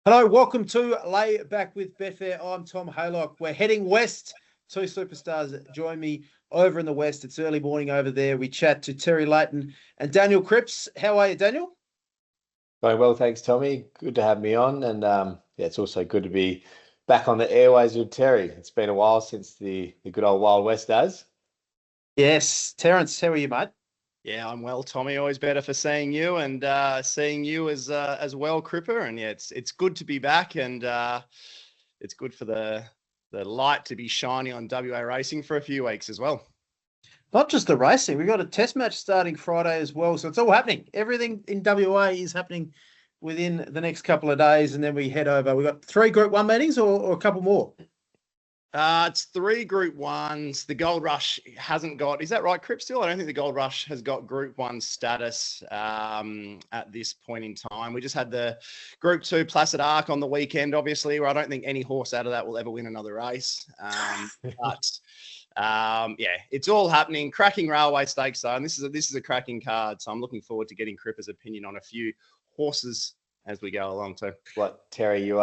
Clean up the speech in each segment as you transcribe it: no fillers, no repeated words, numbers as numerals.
Hello, welcome to Lay Back with Betfair. I'm Tom Haylock. We're heading west. Two superstars join me over in the west. It's early morning over there. We chat to Terry Leighton and Daniel Cripps. How are you, Daniel? Very well, thanks, Tommy. Good to have me on, and yeah, it's also good to be back on the airways with Terry. It's been a while since the good old Wild West days. Yes, Terence, how are you, mate? Yeah, I'm well, Tommy. Always better for seeing you and seeing you as well, Cripper. And yeah, it's good to be back, and it's good for the light to be shining on WA Racing for a few weeks as well. Not just the racing. We've got a test match starting Friday as well. So it's all happening. Everything in WA is happening within the next couple of days. And then we head over. We've got 3 Group 1 meetings or a couple more. It's 3 Group 1s. The Gold Rush hasn't got, is that right, Cripps, still? I don't think the Gold Rush has got Group 1 status at this point in time. We just had the Group 2 Placid Arc on the weekend, obviously, where I don't think any horse out of that will ever win another race. Yeah, it's all happening. Cracking railway stakes, though, and this is a cracking card. So I'm looking forward to getting Cripper's opinion on a few horses as we go along too. What, Terry, you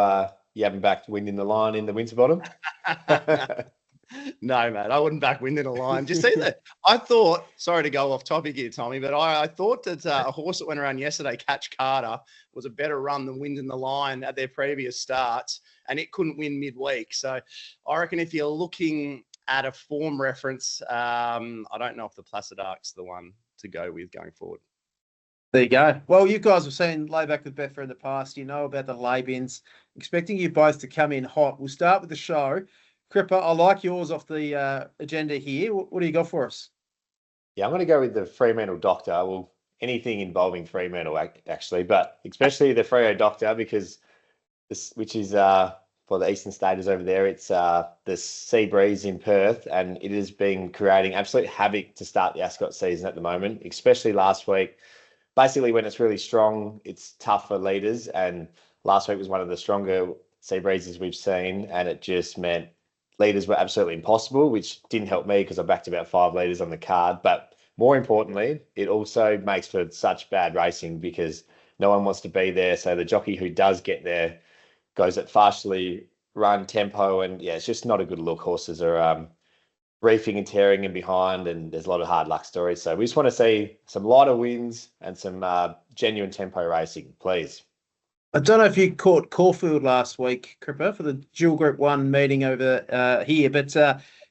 haven't backed Wind in the Line in the Winterbottom? No, mate, I wouldn't back Wind in a Line. Just either. I thought, sorry to go off topic here, Tommy, but I thought that a horse that went around yesterday, Catch Carter, was a better run than Wind in the Line at their previous starts, and it couldn't win midweek. So I reckon if you're looking at a form reference, I don't know if the Placid Arc's the one to go with going forward. There you go. Well, you guys have seen Layback with Betfair in the past. You know about the lay-bins. Expecting you both to come in hot. We'll start with the show. Cripper, I like yours off the agenda here. What do you got for us? Yeah, I'm going to go with the Fremantle Doctor. Well, anything involving Fremantle, actually, but especially the Freo Doctor, because this, which is for the Eastern Staters over there, it's the sea breeze in Perth, and it has been creating absolute havoc to start the Ascot season at the moment, especially last week. Basically, when it's really strong, it's tough for leaders, and last week was one of the stronger sea breezes we've seen, and it just meant leaders were absolutely impossible, which didn't help me because I backed about 5 leaders on the card. But more importantly, it also makes for such bad racing because no one wants to be there. So the jockey who does get there goes at fastly run tempo, and yeah, it's just not a good look. Horses are reefing and tearing in behind, and there's a lot of hard luck stories. So we just want to see some lighter wins and some genuine tempo racing, please. I don't know if you caught Caulfield last week, Cripper, for the dual Group 1 meeting over here, but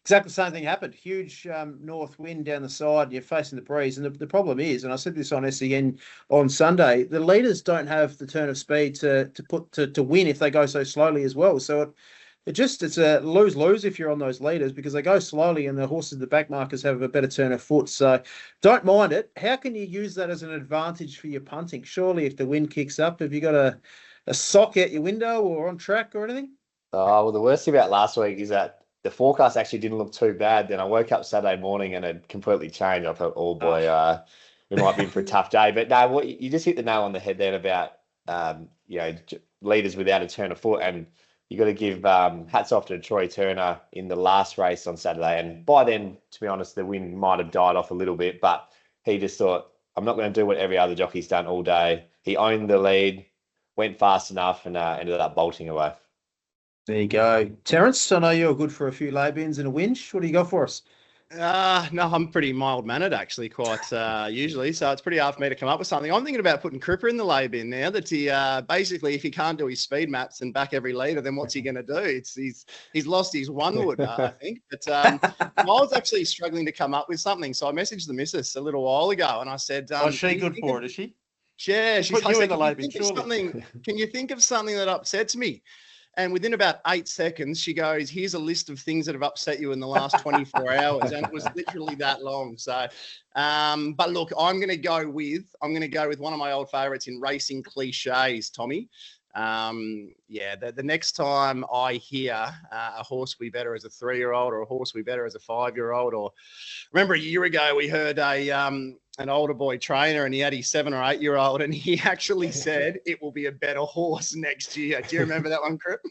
exactly the same thing happened. Huge north wind down the side, you're facing the breeze. And the problem is, and I said this on SEN on Sunday, the leaders don't have the turn of speed to win if they go so slowly as well. So it's a lose-lose if you're on those leaders because they go slowly and the horses, the back markers, have a better turn of foot. So don't mind it. How can you use that as an advantage for your punting? Surely if the wind kicks up, have you got a sock out your window or on track or anything? Oh, well, the worst thing about last week is that the forecast actually didn't look too bad. Then I woke up Saturday morning and it completely changed. I thought, oh boy, we might be in for a tough day. But no, you just hit the nail on the head then about, leaders without a turn of foot. And you got to give hats off to Troy Turner in the last race on Saturday. And by then, to be honest, the wind might have died off a little bit, but he just thought, I'm not going to do what every other jockey's done all day. He owned the lead, went fast enough, and ended up bolting away. There you go. Terence, I know you're good for a few lay-bins and a winch. What do you got for us? No, I'm pretty mild-mannered, actually, quite usually. So it's pretty hard for me to come up with something. I'm thinking about putting Cripper in the lay bin now that he basically, if he can't do his speed maps and back every leader, then what's he going to do? He's lost his one wood, I think. But I was actually struggling to come up with something. So I messaged the missus a little while ago and I said... is she good for it, is she? Yeah, she's put you in the lay bin, surely. Can you think of something that upsets me? And within about 8 seconds, she goes, here's a list of things that have upset you in the last 24 hours. And it was literally that long. So, but look, I'm going to go with one of my old favorites in racing cliches, Tommy. The next time I hear a horse we better as a 3-year-old or a horse we better as a 5-year-old, or remember a year ago we heard an older boy trainer and he had his 7 or 8-year-old and he actually said it will be a better horse next year. Do you remember that one, Crip?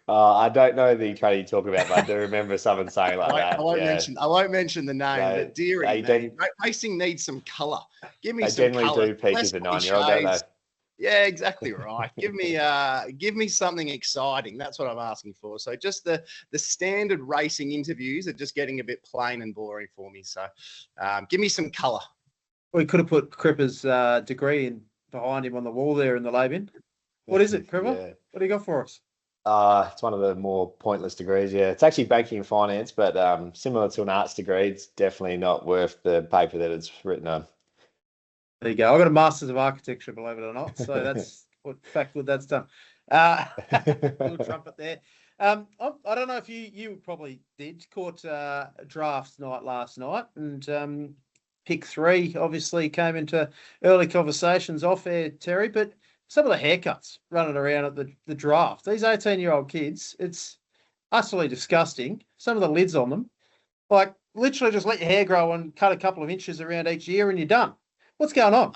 I don't know the trainer you talk about, but I do remember someone saying like that. I won't mention the name, but dearie, racing needs some colour. Give me some colour. They generally do peak as a 9-year-old, don't they? Yeah, exactly right. Give me something exciting. That's what I'm asking for. So just the standard racing interviews are just getting a bit plain and boring for me. So give me some colour. We could have put Cripper's degree in behind him on the wall there in the lab in. What is it, Cripper? Yeah. What do you got for us? It's one of the more pointless degrees. Yeah, it's actually banking and finance, but similar to an arts degree, it's definitely not worth the paper that it's written on. There you go. I've got a Masters of Architecture, believe it or not. So that's what fact good that's done. Little trumpet there. I don't know if you probably caught drafts night last night, and pick 3 obviously came into early conversations off air, Terry, but some of the haircuts running around at the draft, these 18-year-old kids, it's utterly disgusting. Some of the lids on them, like literally just let your hair grow and cut a couple of inches around each ear and you're done. What's going on?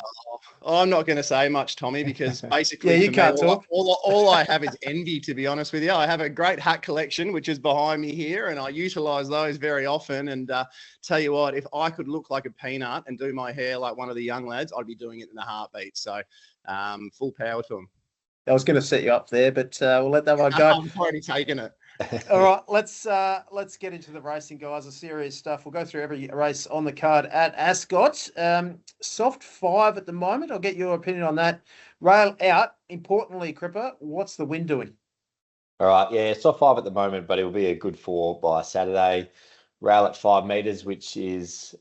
I'm not going to say much, Tommy, because basically, yeah, you can't talk. All I have is envy, to be honest with you. I have a great hat collection, which is behind me here, and I utilise those very often. And tell you what, if I could look like a peanut and do my hair like one of the young lads, I'd be doing it in a heartbeat. So full power to them. I was going to set you up there, but we'll let that one go. I'm already taking it. All right, let's get into the racing, guys. The serious stuff. We'll go through every race on the card at Ascot. Soft 5 at the moment. I'll get your opinion on that. Rail out. Importantly, Cripper, what's the wind doing? All right, yeah, soft 5 at the moment, but it'll be a good 4 by Saturday. Rail at 5 metres, which is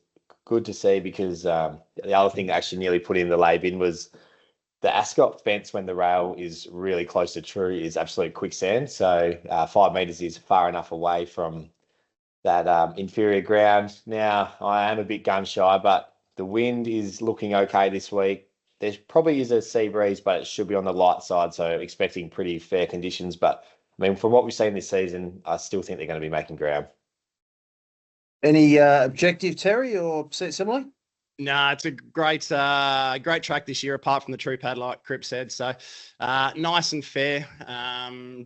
good to see because the other thing that actually nearly put in the lay bin was the Ascot fence when the rail is really close to true is absolute quicksand. So 5 metres is far enough away from that inferior ground. Now, I am a bit gun shy, but the wind is looking okay this week. There probably is a sea breeze, but it should be on the light side. So expecting pretty fair conditions. But I mean, from what we've seen this season, I still think they're going to be making ground. Any objective, Terry, or similarly? No, it's a great track this year, apart from the true pad, like Cripps said. So nice and fair.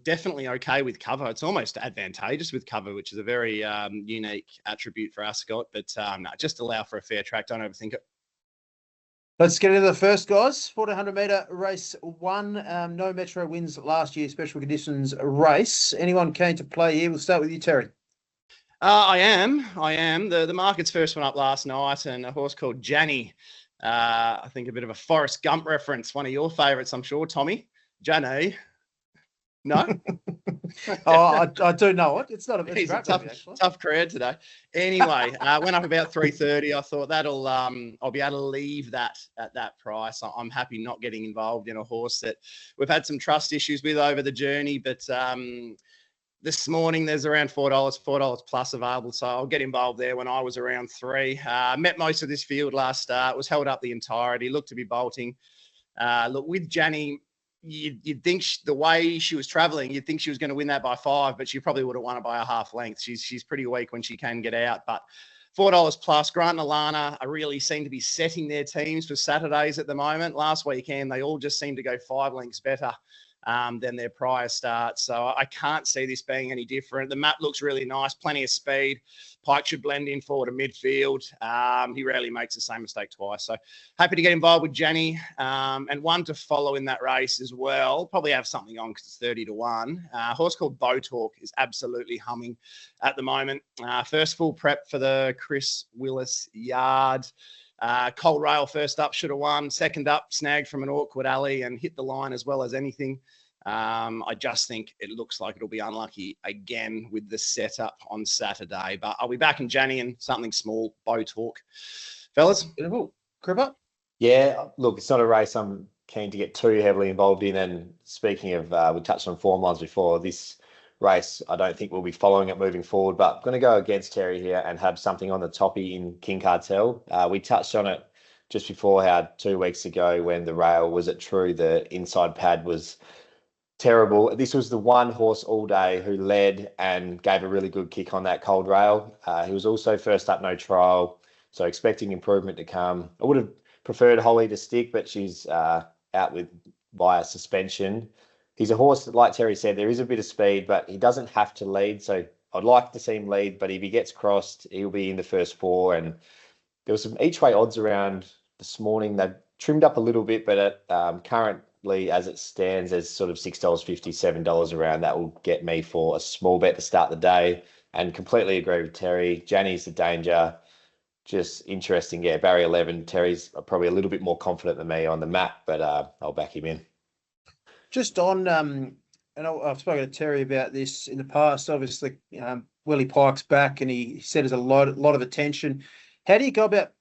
Definitely okay with cover. It's almost advantageous with cover, which is a very unique attribute for Ascot. But no, just allow for a fair track. Don't overthink it. Let's get into the first, guys. 1400 metre race 1. No Metro wins last year. Special conditions race. Anyone keen to play here? We'll start with you, Terry. I am. The market's first one up last night, and a horse called Janny. I think a bit of a Forrest Gump reference. One of your favourites, I'm sure, Tommy. Janny. No? I do know it. It's not a bit He's a tough crowd today. Anyway, went up about 330. I thought I'll be able to leave that at that price. I'm happy not getting involved in a horse that we've had some trust issues with over the journey, but this morning, there's around $4 plus available. So I'll get involved there when I was around 3. Met most of this field last start. Was held up the entirety. Looked to be bolting. Look, with Janny, you'd think the way she was travelling, you'd think she was going to win that by 5, but she probably would have won it by a half length. She's pretty weak when she can get out. But $4 plus. Grant and Alana are really seem to be setting their teams for Saturdays at the moment. Last weekend, they all just seem to go 5 lengths better than their prior starts. So I can't see this being any different. The map looks really nice, plenty of speed. Pike should blend in forward to midfield. He rarely makes the same mistake twice. So happy to get involved with Janny, and one to follow in that race as well. Probably have something on because it's 30 to 1. A horse called Bow Talk is absolutely humming at the moment. First full prep for the Chris Willis yard. Cold Rail first up should have won. Second up, snagged from an awkward alley and hit the line as well as anything. I just think it looks like it'll be unlucky again with the setup on Saturday. But I'll be back in Janny and something small, Bow Talk. Fellas? Cripper? Yeah, look, it's not a race I'm keen to get too heavily involved in. And speaking of, we touched on form lines before, this race, I don't think we'll be following it moving forward, but I'm going to go against Terry here and have something on the toppy in King Cartel. We touched on it just before how 2 weeks ago when the rail was at True, the inside pad was terrible. This was the one horse all day who led and gave a really good kick on that cold rail. He was also first up, no trial, so expecting improvement to come. I would have preferred Holly to stick, but she's out with via suspension. He's a horse that, like Terry said, there is a bit of speed, but he doesn't have to lead. So I'd like to see him lead, but if he gets crossed, he'll be in the first 4. And there was some each way odds around this morning. They've trimmed up a little bit, but at current currently, as it stands, there's sort of $6.50, $7 around. That will get me for a small bet to start the day. And completely agree with Terry. Janny's the danger. Just interesting. Yeah, barrier 11. Terry's probably a little bit more confident than me on the map, but I'll back him in. Just on, and I've spoken to Terry about this in the past. Obviously, Willie Pike's back, and he said there's a lot of attention. How do you go about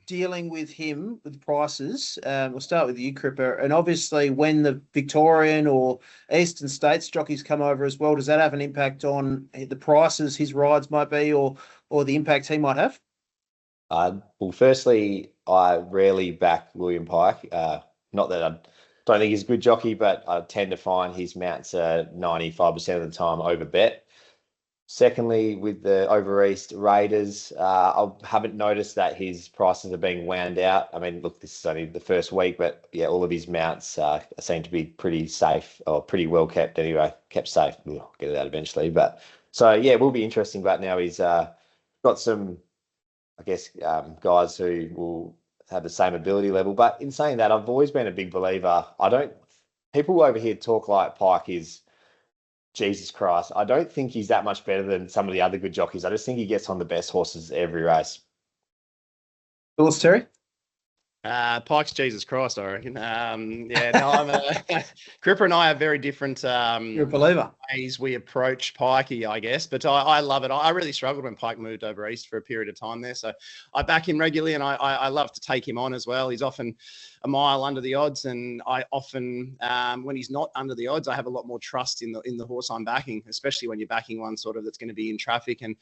dealing with him with prices? We'll start with you, Cripper. And obviously, when the Victorian or Eastern States jockeys come over as well, does that have an impact on the prices his rides might be, or the impact he might have? Well, firstly, I rarely back William Pike. Not that I don't think he's a good jockey, but I tend to find his mounts are 95% of the time over bet. Secondly, with the over East Raiders, I haven't noticed that his prices are being wound out. I mean, look, this is only the first week, but yeah, all of his mounts seem to be pretty safe, or pretty well kept anyway. Kept safe. We'll get it out eventually. But so yeah, it will be interesting. But now he's got some, I guess, guys who will have the same ability level. But in saying that, I've always been a big believer. People over here talk like Pike is Jesus Christ. I don't think he's that much better than some of the other good jockeys. I just think he gets on the best horses every race. Thoughts, Terry? Pike's Jesus Christ, I reckon. Cripper and I have very different You're a believer. ways we approach Pikey, I guess. But I love it. I really struggled when Pike moved over East for a period of time there. So I back him regularly, and I love to take him on as well. He's often a mile under the odds, and I often, when he's not under the odds, I have a lot more trust in the horse I'm backing, especially when you're backing one sort of that's going to be in traffic and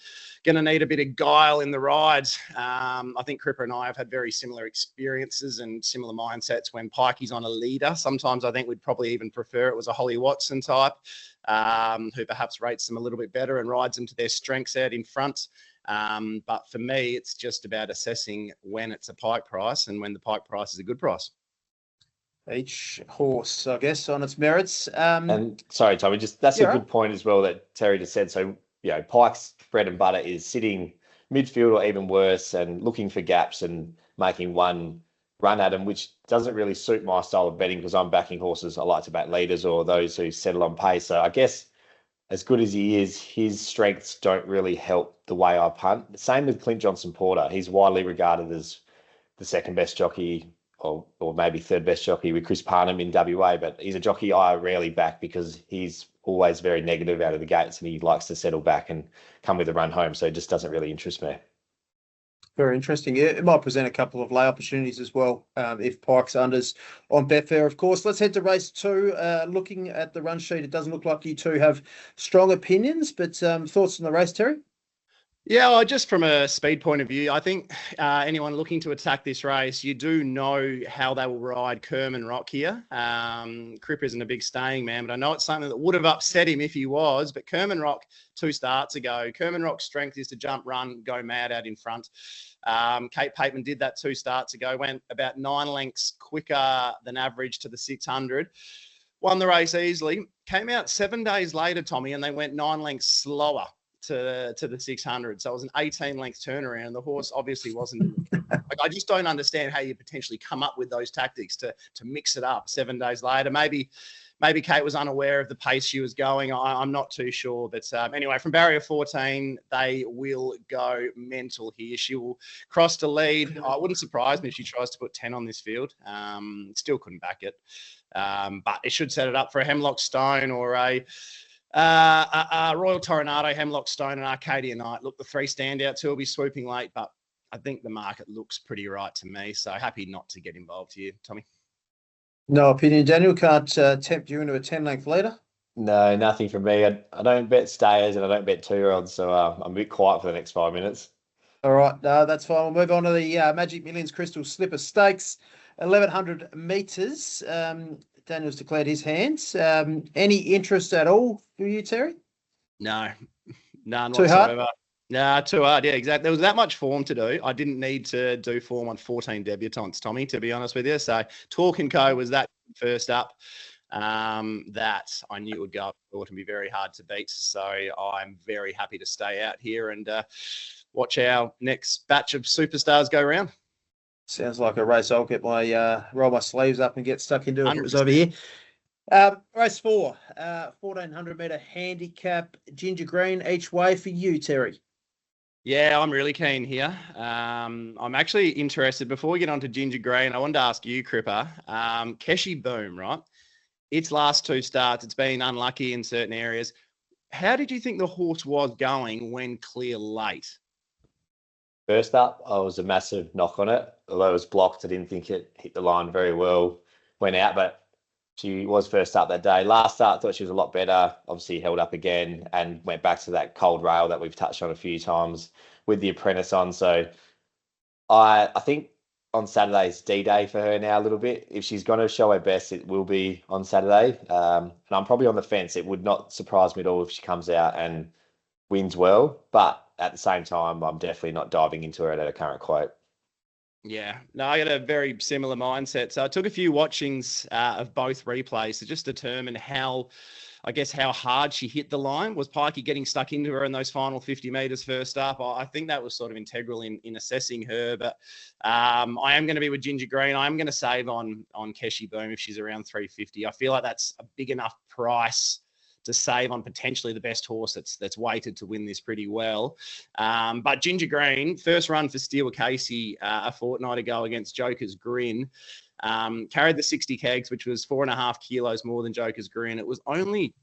going to need a bit of guile in the rides. I think Cripper and I have had very similar experiences and similar mindsets when Pikey's on a leader. Sometimes I think we'd probably even prefer it was a Holly Watson type, who perhaps rates them a little bit better and rides them to their strengths out in front. But for me, it's just about assessing when it's a Pike price and when the Pike price is a good price. Each horse, I guess, on its merits. And sorry, Tommy, that's a good point as well that Terry just said. So, Pike's bread and butter is sitting midfield or even worse and looking for gaps and making one run at them, which doesn't really suit my style of betting because I'm backing horses. I like to back leaders or those who settle on pace. So I guess as good as he is, his strengths don't really help the way I punt. Same with Clint Johnson-Porter. He's widely regarded as the second best jockey or maybe third best jockey with Chris Parnham in WA, but he's a jockey I rarely back because he's always very negative out of the gates and he likes to settle back and come with a run home. So it just doesn't really interest me. Very interesting. Yeah, it might present a couple of lay opportunities as well if Pike's unders on Betfair, of course. Let's head to race 2. Looking at the run sheet, it doesn't look like you two have strong opinions, but thoughts on the race, Terry? Yeah, well, just from a speed point of view, I think anyone looking to attack this race, you do know how they will ride Kerman Rock here. Cripps isn't a big staying man, but I know it's something that would have upset him if he was. But Kerman Rock 2 starts ago, Kerman Rock's strength is to jump, run, go mad out in front. Kate Pateman did that 2 starts ago, went about 9 lengths quicker than average to the 600. Won the race easily. Came out 7 days later, Tommy, and they went 9 lengths slower to the 600. So it was an 18-length turnaround. The horse obviously wasn't. I just don't understand how you potentially come up with those tactics to mix it up 7 days later. Maybe Kate was unaware of the pace she was going. I'm not too sure. But anyway, from barrier 14, they will go mental here. She will cross the lead. It wouldn't surprise me if she tries to put 10 on this field. Still couldn't back it. But it should set it up for a Hemlock Stone or a Royal Toronado, Hemlock Stone and Arcadia Knight. Look, the 3 standouts who will be swooping late, but I think the market looks pretty right to me. So happy not to get involved here, Tommy. No opinion. Daniel, can't tempt you into a 10-length leader? No, nothing from me. I don't bet stayers and I don't bet 2-year-olds, so I'm a bit quiet for the next 5 minutes. All right, that's fine. We'll move on to the Magic Millions Crystal Slipper Stakes, 1,100 metres. Daniel's declared his hands. Any interest at all for you, Terry? No, none Too whatsoever. hard? Nah, too hard. Yeah, exactly. There was that much form to do. I didn't need to do form on 14 debutantes, Tommy, to be honest with you. So Talk & Co was that first up that I knew it would go up and be very hard to beat. So I'm very happy to stay out here and watch our next batch of superstars go around. Sounds like a race I'll get my roll my sleeves up and get stuck into if it was 100%. over here. Race 4, 1400 metre handicap, Ginger Green each way for you, Terry. Yeah, I'm really keen here. I'm actually interested. Before we get on to Ginger Green, I wanted to ask you, Cripper. Keshi Boom, right? Its last 2 starts, it's been unlucky in certain areas. How did you think the horse was going when clear late? First up, I was a massive knock on it. Although it was blocked, I didn't think it hit the line very well. Went out, but she was first up that day. Last start, thought she was a lot better. Obviously held up again and went back to that cold rail that we've touched on a few times with the apprentice on. So I think on Saturday's D-Day for her now a little bit. If she's going to show her best, it will be on Saturday. And I'm probably on the fence. It would not surprise me at all if she comes out and wins well. But at the same time, I'm definitely not diving into her at a current quote. Yeah, no, I got a very similar mindset. So I took a few watchings of both replays to just determine how hard she hit the line. Was Pikey getting stuck into her in those final 50 metres first up? I think that was sort of integral in assessing her. But I am going to be with Ginger Green. I'm going to save on Keshi Boom if she's around 350. I feel like that's a big enough price to save on potentially the best horse that's weighted to win this pretty well. But Ginger Green, first run for Stewart Casey a fortnight ago against Joker's Grin. Carried the 60 kegs, which was 4.5 kilos more than Joker's Grin. It was only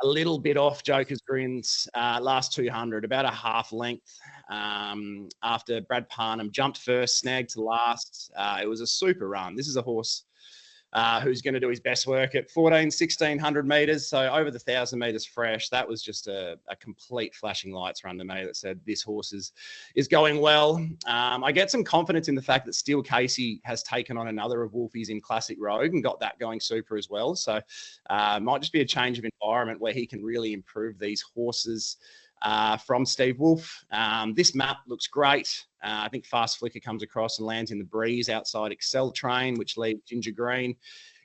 a little bit off Joker's Grin's last 200, about a half length after Brad Parnham jumped first, snagged to last. It was a super run. This is a horse who's going to do his best work at 1600 metres. So over the 1,000 metres fresh, that was just a complete flashing lights run to me that said this horse is going well. I get some confidence in the fact that Steel Casey has taken on another of Wolfie's in Classic Rogue and got that going super as well. So might just be a change of environment where he can really improve these horses from Steve Wolf. This map looks great. I think Fast Flicker comes across and lands in the breeze outside Excel Train, which leaves Ginger Green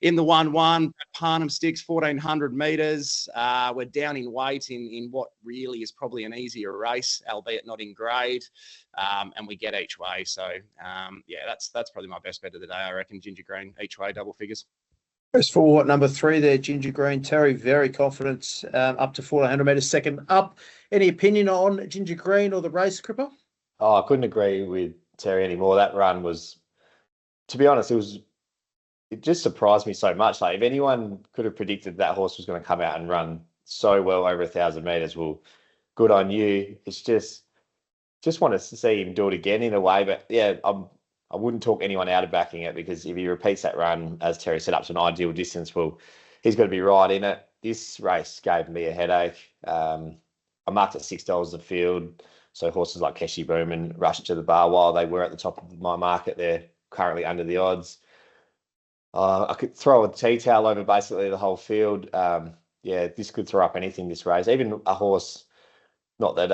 in the 1-1. Parnham sticks 1,400 metres. We're down in weight in what really is probably an easier race, albeit not in grade, and we get each way. So, yeah, that's probably my best bet of the day, I reckon. Ginger Green each way, double figures. Race 4, number 3 there, Ginger Green. Terry, very confident, up to 1,400 metres second up. Any opinion on Ginger Green or the race, Cripper? Oh, I couldn't agree with Terry anymore. That run was, to be honest, it just surprised me so much. Like, if anyone could have predicted that horse was going to come out and run so well over 1,000 metres, well, good on you. It's just wanted to see him do it again in a way. But yeah, I wouldn't talk anyone out of backing it, because if he repeats that run, as Terry said, up to an ideal distance, well, he's got to be right in it. This race gave me a headache. I marked at $6 a field. So horses like Keshi Boom and Rush to the Bar, while they were at the top of my market, they're currently under the odds. I could throw a T-tail over basically the whole field. Yeah, this could throw up anything, this race. Even a horse, not that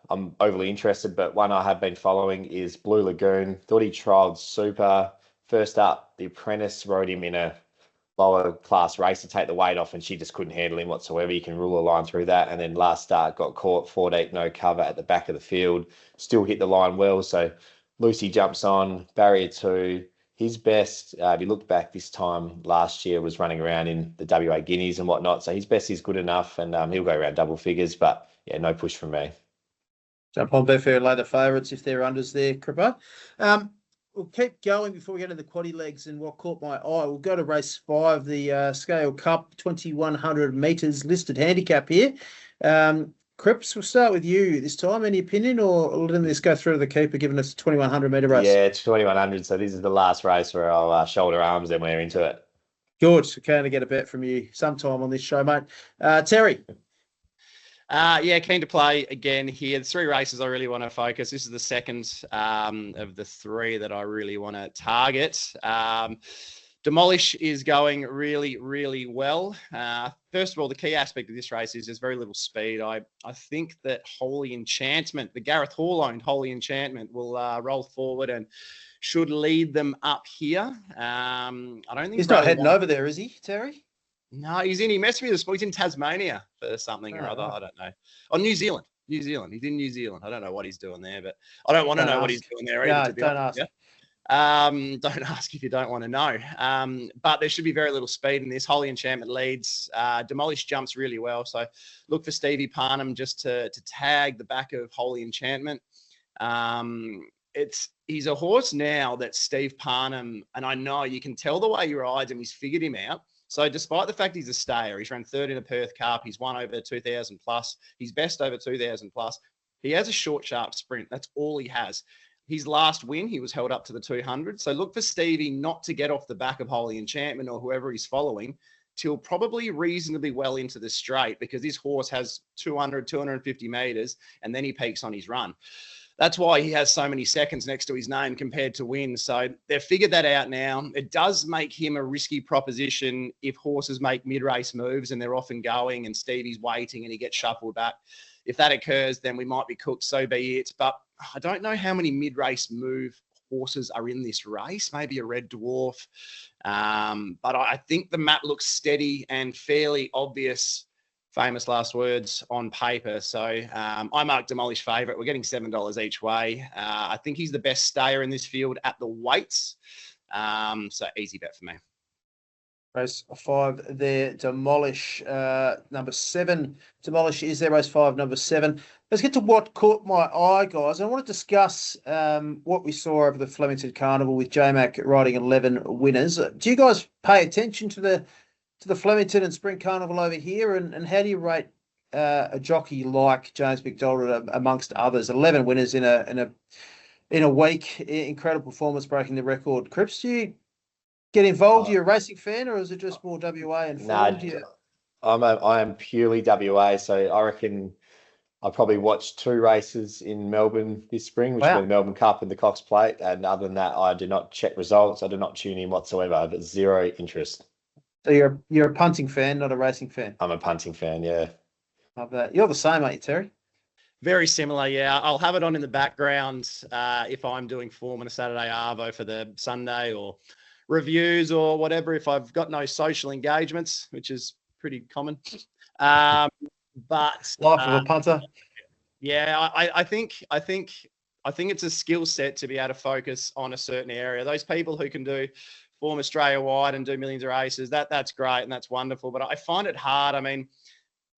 I'm overly interested, but one I have been following is Blue Lagoon. Thought he trialled super. First up, the apprentice rode him in a lower class race to take the weight off, and she just couldn't handle him whatsoever. You can rule a line through that. And then last start got caught 4 deep, no cover at the back of the field. Still hit the line well. So Lucy jumps on, barrier 2. His best, if you look back this time last year, was running around in the WA Guineas and whatnot. So his best is good enough, and he'll go around double figures. But yeah, no push from me. Jump on Betfair later favourites if they're unders there, Cripper. We'll keep going before we get to the quaddy legs and what caught my eye. We'll go to race 5, the SCAHILL Cup, 2,100 metres listed handicap here. Cripps, we'll start with you this time. Any opinion, or letting this go through to the keeper, given it's a 2,100 metre race? Yeah, 2,100. So this is the last race where I'll shoulder arms and we're into it. Good. So can I get a bet from you sometime on this show, mate? Terry? Yeah, keen to play again here. The 3 races I really want to focus. This is the second of the 3 that I really want to target. Demolish is going really, really well. First of all, the key aspect of this race is there's very little speed. I think that Holy Enchantment, the Gareth Hall-owned Holy Enchantment, will roll forward and should lead them up here. I don't think he's not heading over there, is he, Terry? No, he messed with us. He's in Tasmania for something or other. I don't know. Oh, New Zealand. He's in New Zealand. I don't know what he's doing there, but I don't want to know what he's doing there either. No, don't ask. Don't ask if you don't want to know. But there should be very little speed in this. Holy Enchantment leads. Demolish jumps really well. So look for Stevie Parnham just to tag the back of Holy Enchantment. He's a horse now that Steve Parnham, and I know you can tell the way he rides him, he's figured him out. So despite the fact he's a stayer, he's run third in a Perth Cup, he's won over 2,000 plus, he's best over 2,000 plus. He has a short, sharp sprint. That's all he has. His last win, he was held up to the 200. So look for Stevie not to get off the back of Holy Enchantment or whoever he's following till probably reasonably well into the straight, because this horse has 200, 250 meters, and then he peaks on his run. That's why he has so many seconds next to his name compared to wins. So they've figured that out now. It does make him a risky proposition if horses make mid-race moves and they're often going and Stevie's waiting and he gets shuffled back. If that occurs, then we might be cooked, so be it. But I don't know how many mid-race move horses are in this race, maybe a Red Dwarf. But I think the map looks steady and fairly obvious, famous last words, on paper. So I marked Demolish favourite. We're getting $7 each way. I think he's the best stayer in this field at the weights. So easy bet for me. Race 5 there, Demolish, number 7. Demolish is there, race 5, number 7. Let's get to what caught my eye, guys. I want to discuss what we saw over the Flemington Carnival with JMac riding 11 winners. Do you guys pay attention to the Flemington and Spring Carnival over here, and how do you rate a jockey like James McDonald amongst others? 11 winners in a week, incredible performance, breaking the record. Cripps, do you get involved? Are you a racing fan, or is it just more WA and form? I am purely WA, so I reckon I probably watched 2 races in Melbourne this spring, which were the Melbourne Cup and the Cox Plate, and other than that, I do not check results. I do not tune in whatsoever. But zero interest. So you're a punting fan, not a racing fan. I'm a punting fan, yeah. Love that. You're the same, aren't you, Terry? Very similar, yeah. I'll have it on in the background if I'm doing form on a Saturday arvo for the Sunday or reviews or whatever, if I've got no social engagements, which is pretty common. But life of a punter. Yeah, I think it's a skill set to be able to focus on a certain area. Those people who can do form Australia wide and do millions of races, that's great and that's wonderful. But I find it hard. I mean,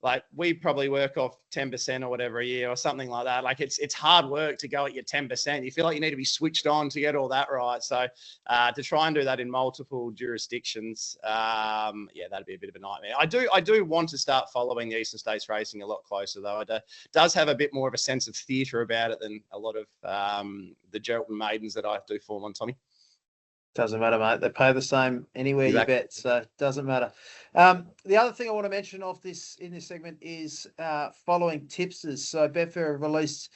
like we probably work off 10% or whatever a year or something like that. Like it's hard work to go at your 10%. You feel like you need to be switched on to get all that right. So to try and do that in multiple jurisdictions, yeah, that'd be a bit of a nightmare. I do want to start following the Eastern States racing a lot closer though. It does have a bit more of a sense of theatre about it than a lot of the Geraldton maidens that I do form on, Tommy. Doesn't matter, mate. They pay the same anywhere you bet, so it doesn't matter. The other thing I want to mention in this segment is following tipsters. So Betfair have released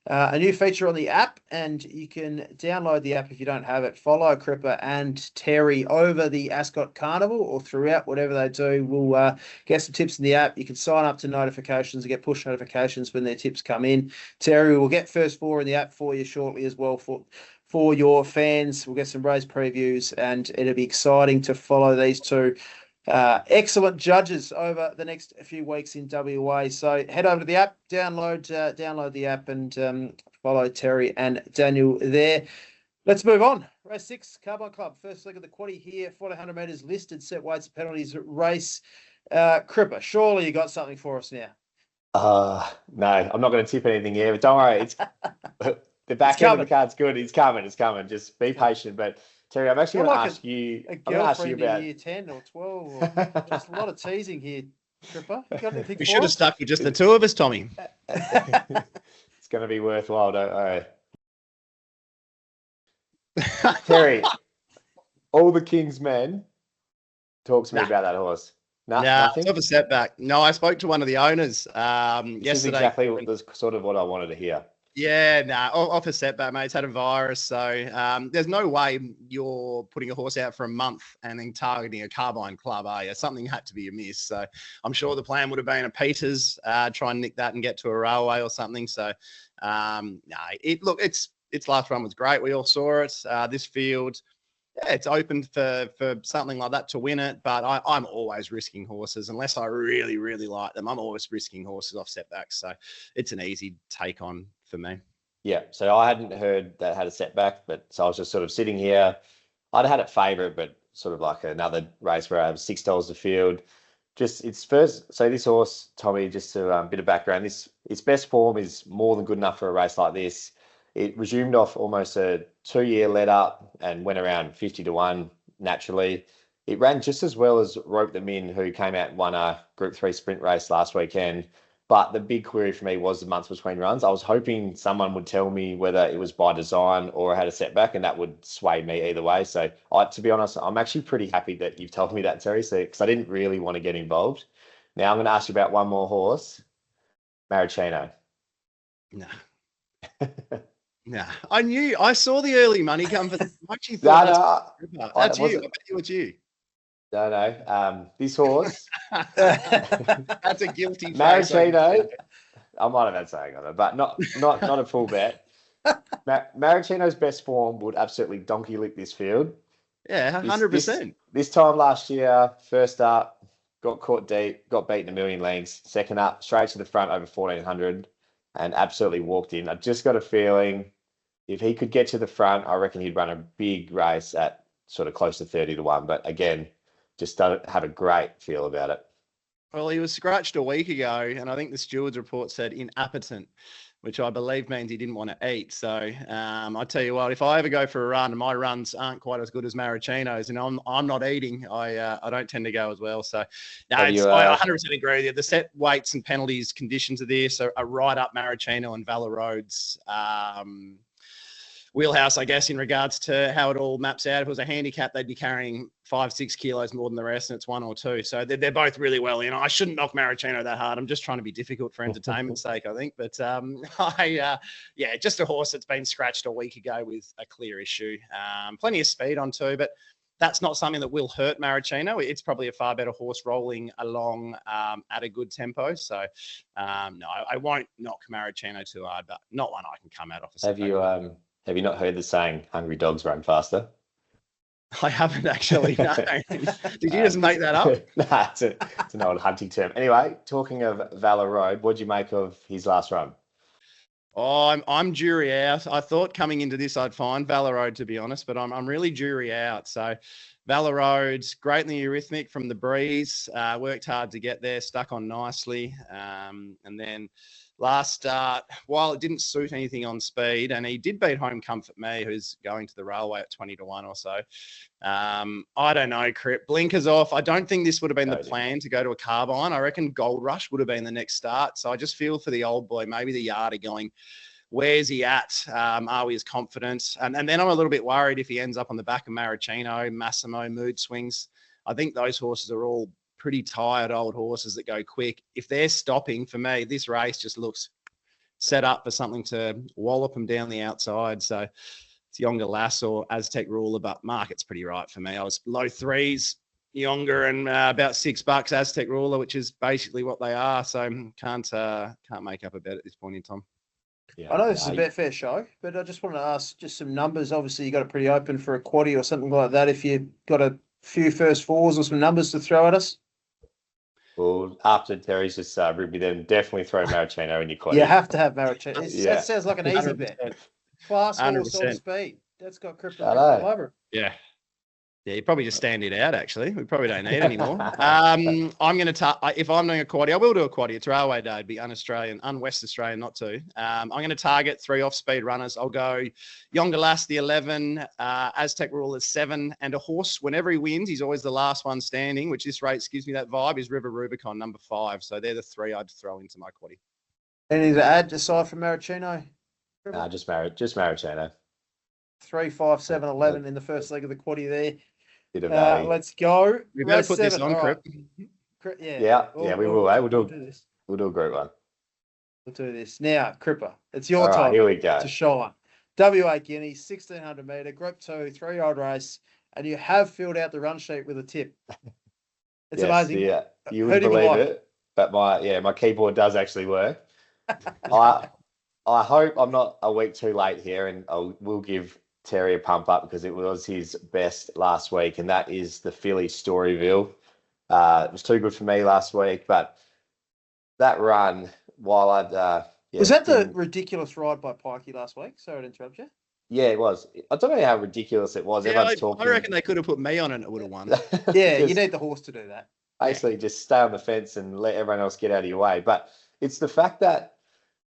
a new feature on the app, and you can download the app if you don't have it. Follow Cripper and Terry over the Ascot Carnival or throughout, whatever they do. We'll get some tips in the app. You can sign up to notifications and get push notifications when their tips come in. Terry will get first 4 in the app for you shortly as well for your fans. We'll get some race previews, and it'll be exciting to follow these two excellent judges over the next few weeks in WA. So head over to the app, download the app, and follow Terry and Daniel there. Let's move on. Race 6, Carbine Club. First leg of the quaddie here, 1,400 metres listed, set weights and penalties race. Cripper, surely you got something for us now. No, I'm not going to tip anything here, but don't worry. It's the back end of the card's good. It's coming. Just be patient. But Terry, I'm actually going to ask you. A girlfriend in year 10 or 12, or just a lot of teasing here, Cripper. We should have stuck with just the two of us, Tommy. It's going to be worthwhile, don't worry. Terry, all the King's Men. Talk to me about that horse. Nothing? It's not a setback. No, I spoke to one of the owners yesterday. This is exactly what I wanted to hear. Yeah, off a setback, mate. It's had a virus. So there's no way you're putting a horse out for a month and then targeting a Carbine Club, are you? Something had to be amiss. So I'm sure the plan would have been a Peters, try and nick that and get to a railway or something. So, its last run was great. We all saw it. This field, yeah, it's open for something like that to win it. But I'm always risking horses. Unless I really, really like them, I'm always risking horses off setbacks. So it's an easy take on for me. Yeah, so I hadn't heard that it had a setback, but so I was just sort of sitting here. I'd had it favourite, but sort of like another race where I have $6 a field. Just its first. So this horse, Tommy, just a bit of background. Its best form is more than good enough for a race like this. It resumed off almost a 2-year let up and went around 50-1 naturally. It ran just as well as Rope Them In, who came out and won a Group 3 sprint race last weekend. But the big query for me was the months between runs. I was hoping someone would tell me whether it was by design or I had a setback, and that would sway me either way. So, to be honest, I'm actually pretty happy that you've told me that, Terry, because I didn't really want to get involved. Now I'm going to ask you about one more horse, Maricino. No. Nah, I saw the early money come for. I actually thought that's you. I bet you it's you. No. This horse. That's a guilty face. Maricino. I might have had something on it, but not a full bet. Maricino's best form would absolutely donkey lick this field. Yeah, 100%. This time last year, first up, got caught deep, got beaten a million lengths. Second up, straight to the front over 1400, and absolutely walked in. I just got a feeling if he could get to the front, I reckon he'd run a big race at sort of close to 30-1. But again, just don't have a great feel about it. Well, he was scratched a week ago, and I think the steward's report said inappetent, which I believe means he didn't want to eat. So I tell you what, if I ever go for a run and my runs aren't quite as good as Maricino's, and I'm not eating, I don't tend to go as well. So no, I 100% agree with you. The set weights and penalties conditions of this are right up Maricino and Valor Road's wheelhouse, I guess, in regards to how it all maps out. If it was a handicap, they'd be carrying 5-6 kilos more than the rest, and it's 1 or 2. So they're both really well in. I shouldn't knock Maricino that hard. I'm just trying to be difficult for entertainment's sake, I think. But just a horse that's been scratched a week ago with a clear issue. Plenty of speed on 2, but that's not something that will hurt Maricino. It's probably a far better horse rolling along at a good tempo. So, no, I won't knock Maricino too hard, but not one I can come out off a Have you not heard the saying, hungry dogs run faster? I haven't actually, no. Did you just make that up? Nah, it's an old hunting term. Anyway, talking of Valor Road, what do you make of his last run? Oh, I'm jury out. I thought coming into this I'd find Valor Road, to be honest, but I'm really jury out. So Valor Road, great in the eurythmic from the breeze, worked hard to get there, stuck on nicely, and then last start, while it didn't suit anything on speed, and he did beat Home Comfort Me, who's going to the railway at 20-1 or so. I don't know, Cripps. Blinkers off. I don't think this would have been the plan to go to a carbine. I reckon Gold Rush would have been the next start. So I just feel for the old boy, maybe the yard are going, where's he at? Are we as confident? And then I'm a little bit worried if he ends up on the back of Maricino, Massimo, Mood Swings. I think those horses are all pretty tired old horses that go quick. If they're stopping, for me, this race just looks set up for something to wallop them down the outside. So it's Yonga Lass or Aztec Ruler, but market's pretty right for me. I was low 3s, Yonga, and about $6 Aztec Ruler, which is basically what they are. So can't make up a bet at this point in time. Yeah, I know this is a Betfair show, but I just wanted to ask just some numbers. Obviously, you got it pretty open for a quaddie or something like that. If you got a few first fours or some numbers to throw at us. Well, after Terry's just ribbed me, then definitely throw Maricino in your quaddie. You have to have Maricino. That sounds like an easy bet. Fast horse on speed. That's got Cripps all over. Yeah. Yeah, you probably just stand it out, actually. We probably don't need any more. I'm going to, if I'm doing a quaddie, I will do a quaddie. It's railway day. It'd be un-Australian, un-West Australian, not to. I'm going to target 3 off-speed runners. I'll go Yonga Lass, the 11, Aztec Ruler, 7, and a horse, whenever he wins, he's always the last one standing, which this race gives me that vibe, is River Rubicon, number 5. So they're the 3 I'd throw into my quaddie. Anything to add aside from Maricino? No, just Maricino. 3, 5, 7, 11 in the first leg of the quaddie there. Let's go. We better put this on, Cripps. Yeah, we will. We'll do this. We'll do a great one. We'll do this now, Cripper. It's your time. Here we go. To shine. WA Guineas, 1600 metre, Group 2, 3-year-old race, and you have filled out the run sheet with a tip. It's amazing. Yeah, you wouldn't believe it, but my keyboard does actually work. I hope I'm not a week too late here, and I will give Terry a pump up because it was his best last week, and that is the Philly Storyville. It was too good for me last week, but that run, while I'd Was that the ridiculous ride by Pikey last week? Sorry to interrupt you. Yeah, it was. I don't know how ridiculous it was. Yeah, Everyone's talking. I reckon they could have put me on it and it would have won. Yeah, you need the horse to do that. Basically, just stay on the fence and let everyone else get out of your way. But it's the fact that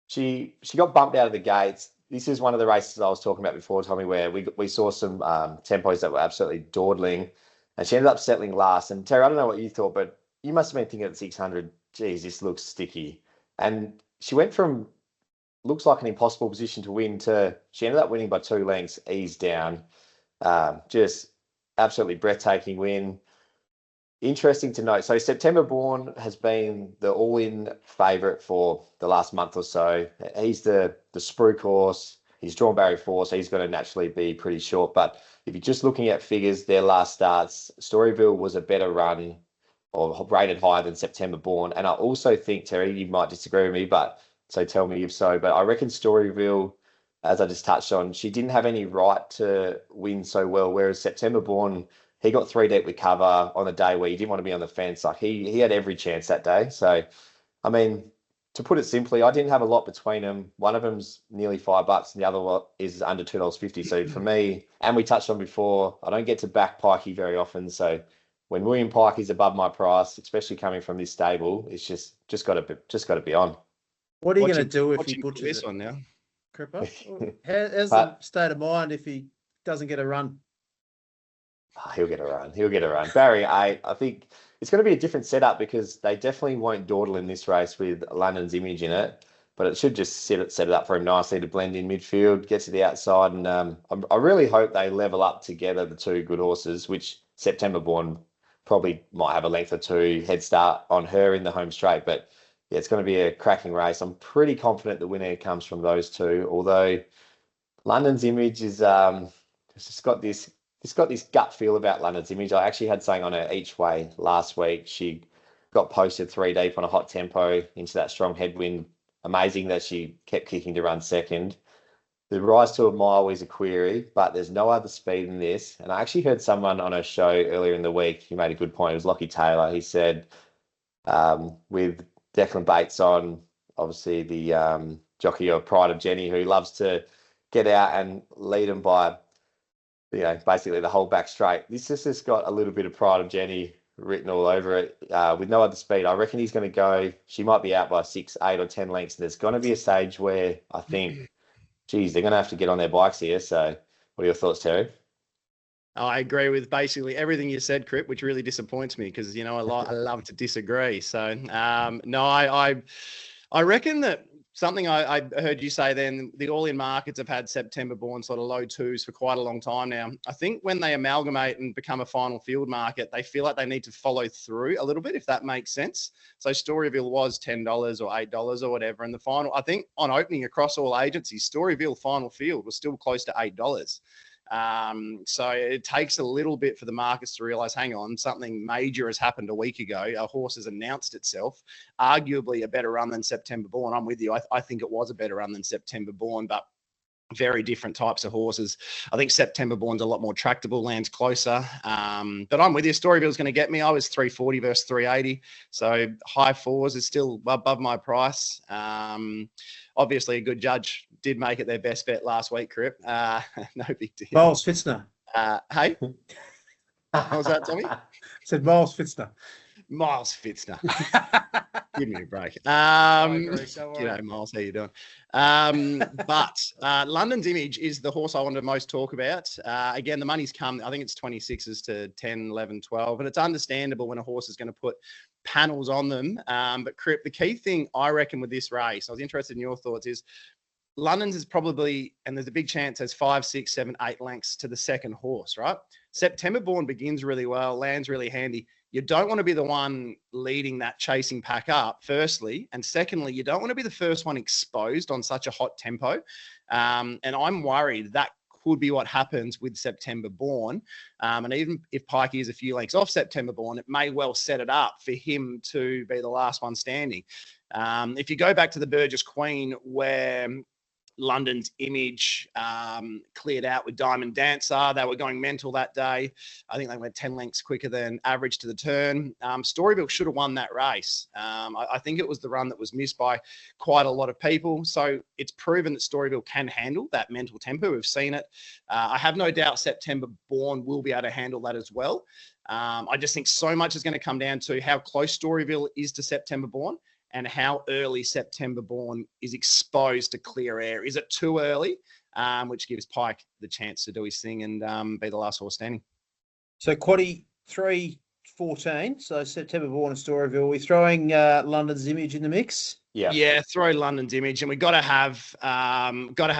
she got bumped out of the gates. This is one of the races I was talking about before, Tommy, where we saw some tempos that were absolutely dawdling, and she ended up settling last. And Terry, I don't know what you thought, but you must have been thinking at 600, geez, this looks sticky. And she went from looks like an impossible position to win to she ended up winning by 2 lengths, ease down. Just absolutely breathtaking win. Interesting to note. So September Born has been the all-in favourite for the last month or so. He's the spruik horse. He's drawn barrier 4, so he's going to naturally be pretty short. But if you're just looking at figures, their last starts, Storyville was a better run or rated higher than September Born. And I also think, Terry, you might disagree with me, but so tell me if so. But I reckon Storyville, as I just touched on, she didn't have any right to win so well, whereas September Born, he got 3 deep with cover on the day where he didn't want to be on the fence. Like he had every chance that day. So, I mean, to put it simply, I didn't have a lot between them. One of them's nearly $5 and the other one is under $2.50. So for me, and we touched on before, I don't get to back Pikey very often. So when William Pikey's above my price, especially coming from this stable, it's just got to be on. What are you going to do if he butchers this it? on now? Cripper? How's the state of mind if he doesn't get a run? He'll get a run. He'll get a run. Barry 8, I think it's going to be a different setup because they definitely won't dawdle in this race with London's Image in it, but it should just set it up for him nicely to blend in midfield, get to the outside, and I really hope they level up together, the 2 good horses, which September Born probably might have a length or 2 head start on her in the home straight, but yeah, it's going to be a cracking race. I'm pretty confident the winner comes from those 2, although London's Image is it's got this gut feel about London's Image. I actually had something on her each way last week. She got posted 3 deep on a hot tempo into that strong headwind. Amazing that she kept kicking to run second. The rise to a mile is a query, but there's no other speed in this. And I actually heard someone on a show earlier in the week, he made a good point. It was Lockie Taylor. He said, with Declan Bates on, obviously the jockey of Pride of Jenny, who loves to get out and lead them by, basically the whole back straight. This has got a little bit of Pride of Jenny written all over it with no other speed. I reckon he's going to go, she might be out by 6, 8 or 10 lengths. There's going to be a stage where I think, geez, they're going to have to get on their bikes here. So what are your thoughts, Terry? I agree with basically everything you said, Crip, which really disappoints me because, I love to disagree. So, no, I reckon that something I heard you say then, the all-in markets have had September Born sort of low 2s for quite a long time now. I think when they amalgamate and become a final field market, they feel like they need to follow through a little bit, if that makes sense. So Storyville was $10 or $8 or whatever. And the final, I think on opening across all agencies, Storyville final field was still close to $8. So it takes a little bit for the markets to realize, hang on, something major has happened a week ago. A horse has announced itself, arguably a better run than September Born. I'm with you. I think it was a better run than September Born, but very different types of horses. I think September Born's a lot more tractable, lands closer. But I'm with you. Storyville's going to get me. I was 340 versus 380. So high 4s is still above my price. Obviously, a good judge did make it their best bet last week, Crip. No big deal. Miles Fitzner. Hey? What was that, Tommy? Said Miles Fitzner. Miles Fitzner. Give me a break. Miles, how you doing? But London's Image is the horse I wanted to most talk about. Again, the money's come. I think it's 26s to 10, 11, 12. And it's understandable when a horse is going to put panels on them. But Crip, the key thing I reckon with this race, I was interested in your thoughts, is London's is probably, and there's a big chance, has 5, 6, 7, 8 lengths to the second horse, right? September Born begins really well, lands really handy. You don't want to be the one leading that chasing pack up, firstly. And secondly, you don't want to be the first one exposed on such a hot tempo. And I'm worried that could be what happens with September Born. And even if Pikey is a few lengths off September Born, it may well set it up for him to be the last one standing. If you go back to the Burgess Queen, where London's Image cleared out with Diamond Dancer. They were going mental that day. I think they went 10 lengths quicker than average to the turn. Storyville should have won that race. I think it was the run that was missed by quite a lot of people. So it's proven that Storyville can handle that mental tempo. We've seen it. I have no doubt September Born will be able to handle that as well. I just think so much is going to come down to how close Storyville is to September Born and how early September Born is exposed to clear air. Is it too early? Which gives Pike the chance to do his thing and be the last horse standing. So Quaddy 3-14. So September Born and Storyville. We're throwing London's Image in the mix. Yeah, throw London's Image, and we got to have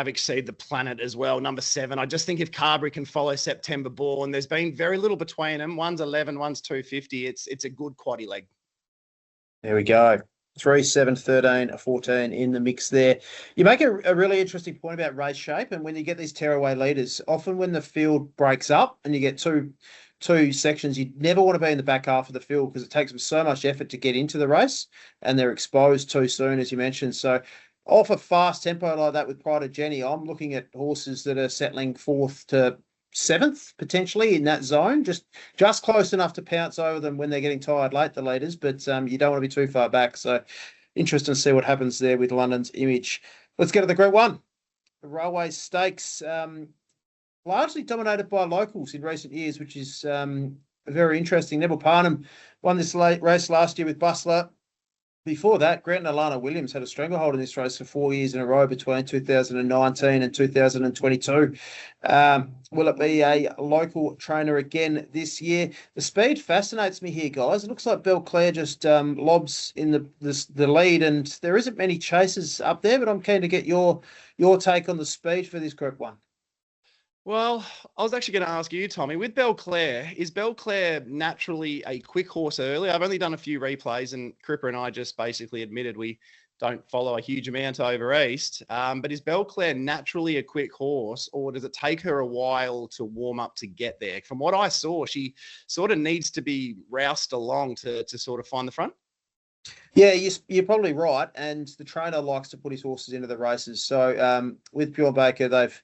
Exceed the Planet as well. Number 7. I just think if Carberry can follow September Born, there's been very little between them. One's 11, one's 250. It's a good quaddy leg. There we go. 3, 7, 13, 14 in the mix there. You make a really interesting point about race shape, and when you get these tearaway leaders, often when the field breaks up and you get two sections, you never want to be in the back half of the field because it takes them so much effort to get into the race and they're exposed too soon, as you mentioned. So off a fast tempo like that with Pride of Jenny, I'm looking at horses that are settling 4th to 7th potentially in that zone, just close enough to pounce over them when they're getting tired late, the leaders, but you don't want to be too far back. So interesting to see what happens there with London's Image. Let's get to the Group 1. The Railway Stakes, largely dominated by locals in recent years, which is very interesting. Neville Parnham won this race last year with Bustler. Before that, Grant and Alana Williams had a stranglehold in this race for 4 years in a row between 2019 and 2022. Will it be a local trainer again this year? The speed fascinates me here, guys. It looks like Belclair just lobs in the lead, and there isn't many chasers up there, but I'm keen to get your take on the speed for this Group 1. Well, I was actually going to ask you, Tommy, with Belclair, is Belclair naturally a quick horse early? I've only done a few replays, and Cripper and I just basically admitted we don't follow a huge amount over East. But is Belclair naturally a quick horse, or does it take her a while to warm up to get there? From what I saw, she sort of needs to be roused along to sort of find the front. Yeah, you're probably right. And the trainer likes to put his horses into the races. So with Pure Baker, they've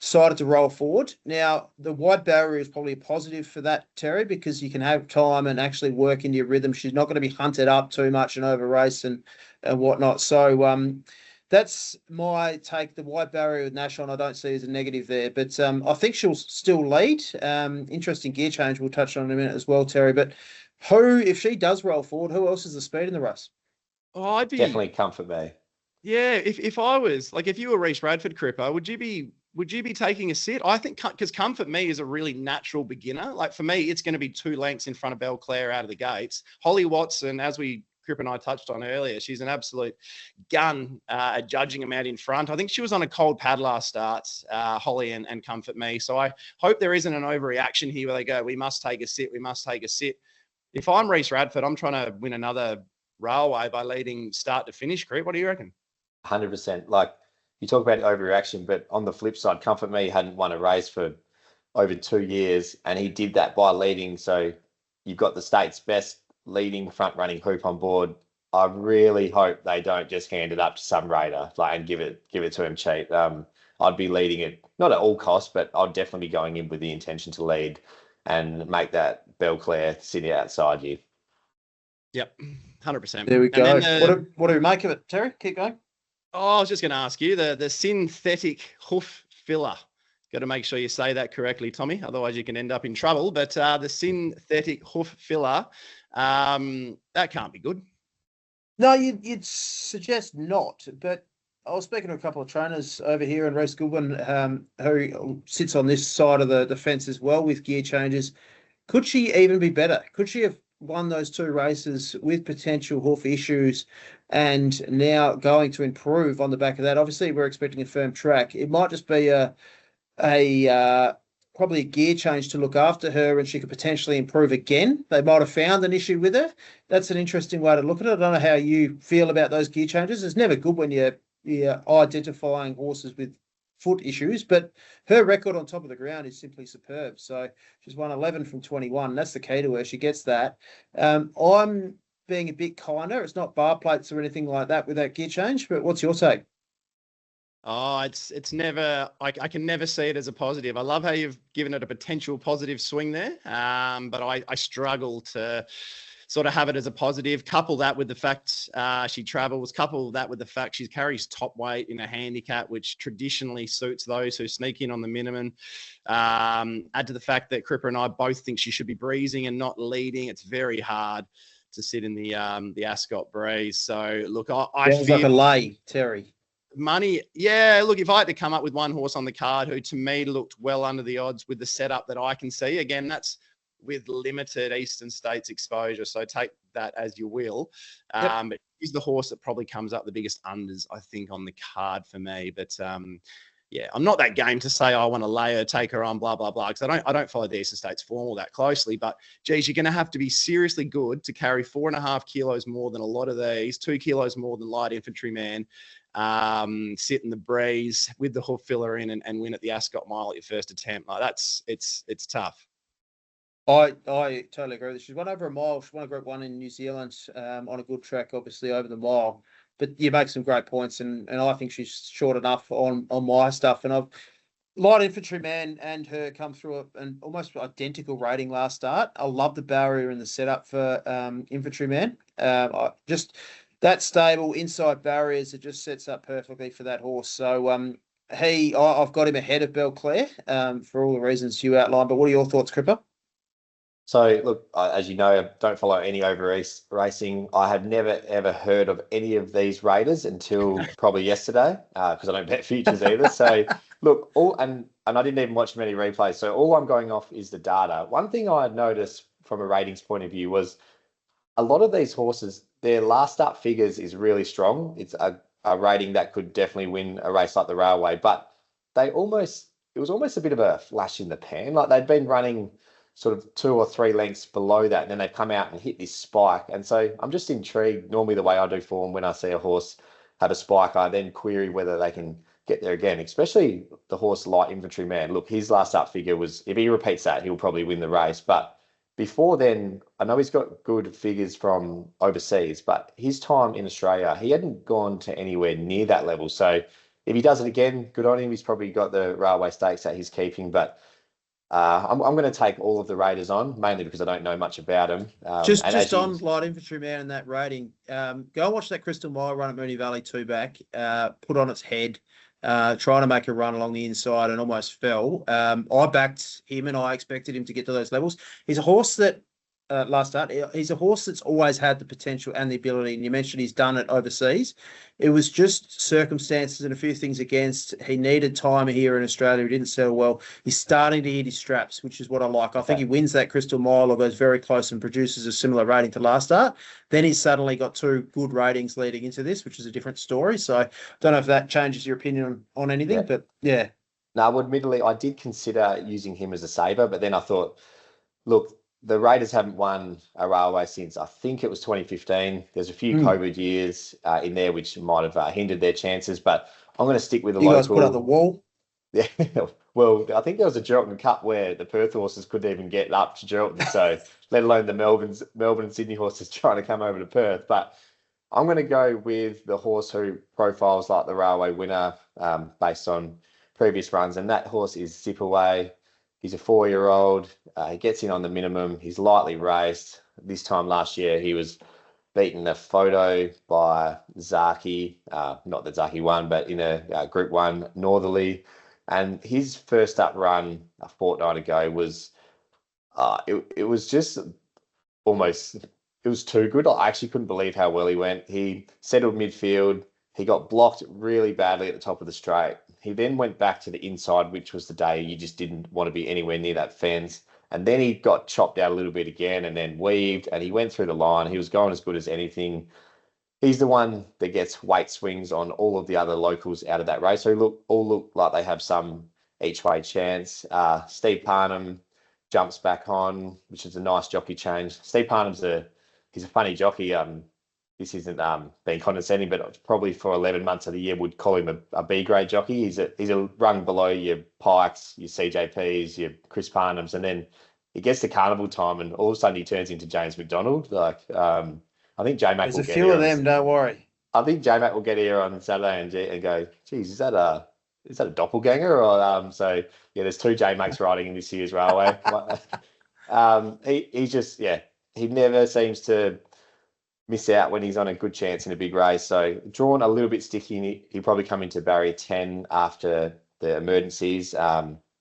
decided to roll forward. Now, the wide barrier is probably a positive for that, Terry, because you can have time and actually work into your rhythm. She's not going to be hunted up too much and over race and whatnot. So that's my take. The wide barrier with Nash on, I don't see as a negative there. But I think she'll still lead. Interesting gear change we'll touch on in a minute as well, Terry. But if she does roll forward, who else is the speed in the race? Oh, I'd be definitely Comfort Me. Yeah, if I was, like, if you were Reece Radford, Cripper, would you be taking a sit? I think because Comfort Me is a really natural beginner. Like, for me, it's going to be 2 lengths in front of Belclair out of the gates. Holly Watson, as Cripper and I touched on earlier, she's an absolute gun at judging them out in front. I think she was on a cold pad last start, Holly and Comfort Me. So I hope there isn't an overreaction here where they go, we must take a sit. If I'm Reece Radford, I'm trying to win another railway by leading start to finish. Crip, what do you reckon? 100%. Like, you talk about overreaction, but on the flip side, Comfort Me hadn't won a race for over 2 years, and he did that by leading. So you've got the state's best leading front running hoop on board. I really hope they don't just hand it up to some raider and give it to him cheap. I'd be leading it, not at all costs, but I'd definitely be going in with the intention to lead and make that Belclair sit outside you. Yep, 100%. There we go. What do we make of it, Terry? Keep going. Oh, I was just going to ask you, the synthetic hoof filler. Got to make sure you say that correctly, Tommy. Otherwise, you can end up in trouble. But the synthetic hoof filler, that can't be good. No, you'd suggest not. But I was speaking to a couple of trainers over here, and Reece Goodwin, who sits on this side of the fence as well with gear changes. Could she even be better? Could she have won those 2 races with potential hoof issues and now going to improve on the back of that? Obviously, we're expecting a firm track. It might just be probably a gear change to look after her, and she could potentially improve again. They might have found an issue with her. That's an interesting way to look at it. I don't know how you feel about those gear changes. It's never good when you're identifying horses with foot issues, but her record on top of the ground is simply superb. So she's won 11 from 21. That's the key to her. She gets that. I'm being a bit kinder. It's not bar plates or anything like that with that gear change, but what's your take? Oh, it's never. I can never see it as a positive. I love how you've given it a potential positive swing there, but I struggle to sort of have it as a positive. Couple that with the fact she travels. Couple that with the fact she carries top weight in a handicap, which traditionally suits those who sneak in on the minimum. Add to the fact that Cripper and I both think she should be breezing and not leading. It's very hard to sit in the Ascot breeze. So look, I Sounds like a lay, Terry. Money, yeah. Look, if I had to come up with one horse on the card who to me looked well under the odds with the setup that I can see, again, that's with limited Eastern States exposure. So take that as you will. But he's the horse that probably comes up the biggest unders, I think, on the card for me. But yeah, I'm not that game to say I want to lay her, take her on, blah, blah, blah, because I don't follow the Eastern States form all that closely. But, geez, you're going to have to be seriously good to carry 4.5 kilos more than a lot of these, 2 kilos more than light infantryman, sit in the breeze with the hoof filler in and win at the Ascot Mile at your first attempt. Like it's tough. I totally agree with you. She's won over a mile. She won a Group 1 in New Zealand on a good track, obviously, over the mile. But you make some great points, and I think she's short enough on my stuff. And I've light infantryman and her come through an almost identical rating last start. I love the barrier and the setup for infantryman. Just that stable inside barriers, it just sets up perfectly for that horse. So I've got him ahead of Belclair for all the reasons you outlined. But what are your thoughts, Cripper? So, look, as you know, I don't follow any over racing. I have never, ever heard of any of these raiders until probably yesterday because I don't bet futures either. So, look, and I didn't even watch many replays. So all I'm going off is the data. One thing I had noticed from a ratings point of view was a lot of these horses, their last start figures is really strong. It's a rating that could definitely win a race like the Railway, but it was almost a bit of a flash in the pan. Like they'd been running sort of 2 or 3 lengths below that, and then they've come out and hit this spike. And so I'm just intrigued. Normally the way I do form, when I see a horse have a spike, I then query whether they can get there again, especially the horse Light Infantryman. Look, his last start figure was, if he repeats that, he'll probably win the race. But before then, I know he's got good figures from overseas, but his time in Australia, he hadn't gone to anywhere near that level. So if he does it again, good on him. He's probably got the Railway Stakes that he's keeping, but I'm going to take all of the raiders on, mainly because I don't know much about them. Just on Light Infantryman and that rating, go and watch that Crystal Mile run at Moonee Valley 2 back, put on its head, trying to make a run along the inside and almost fell. I backed him and I expected him to get to those levels. He's a horse that, last start, he's a horse that's always had the potential and the ability. And you mentioned he's done it overseas. It was just circumstances and a few things against. He needed time here in Australia. He didn't settle well. He's starting to hit his straps, which is what I like. I think he wins that Crystal Mile or goes very close and produces a similar rating to last start. Then he's suddenly got 2 good ratings leading into this, which is a different story. So I don't know if that changes your opinion on anything, but yeah. No, admittedly, I did consider using him as a saver, but then I thought, look, the Raiders haven't won a Railway since, I think it was 2015. There's a few COVID years in there which might have hindered their chances, but I'm going to stick with the local. You guys put up the wall? Yeah, well, I think there was a Geraldton Cup where the Perth horses couldn't even get up to Geraldton, so let alone the Melbourne and Sydney horses trying to come over to Perth. But I'm going to go with the horse who profiles like the Railway winner based on previous runs, and that horse is Zip Away. He's a 4-year-old. He gets in on the minimum. He's lightly raced. This time last year, he was beaten a photo by Zaki, not that Zaki won, but in a Group 1 Northerly. And his first up run a fortnight ago was, it was just almost, it was too good. I actually couldn't believe how well he went. He settled midfield. He got blocked really badly at the top of the straight. He then went back to the inside, which was the day you just didn't want to be anywhere near that fence. And then he got chopped out a little bit again and then weaved, and he went through the line. He was going as good as anything. He's the one that gets weight swings on all of the other locals out of that race. So all look like they have some each way chance. Steve Parnham jumps back on, which is a nice jockey change. Steve Parnham's he's a funny jockey. This isn't being condescending, but probably for 11 months of the year would call him a B grade jockey. He's a rung below your Pikes, your CJPs, your Chris Parnhams, and then he gets to carnival time, and all of a sudden he turns into James McDonald. Like I think JMac. There's a few of them. Don't worry. I think JMac will get here on Saturday and go, geez, is that a doppelganger? Or so yeah, there's two JMacs riding in this year's railway. He's just he never seems to miss out when he's on a good chance in a big race. So drawn a little bit sticky. He'll probably come into barrier 10 after the emergencies.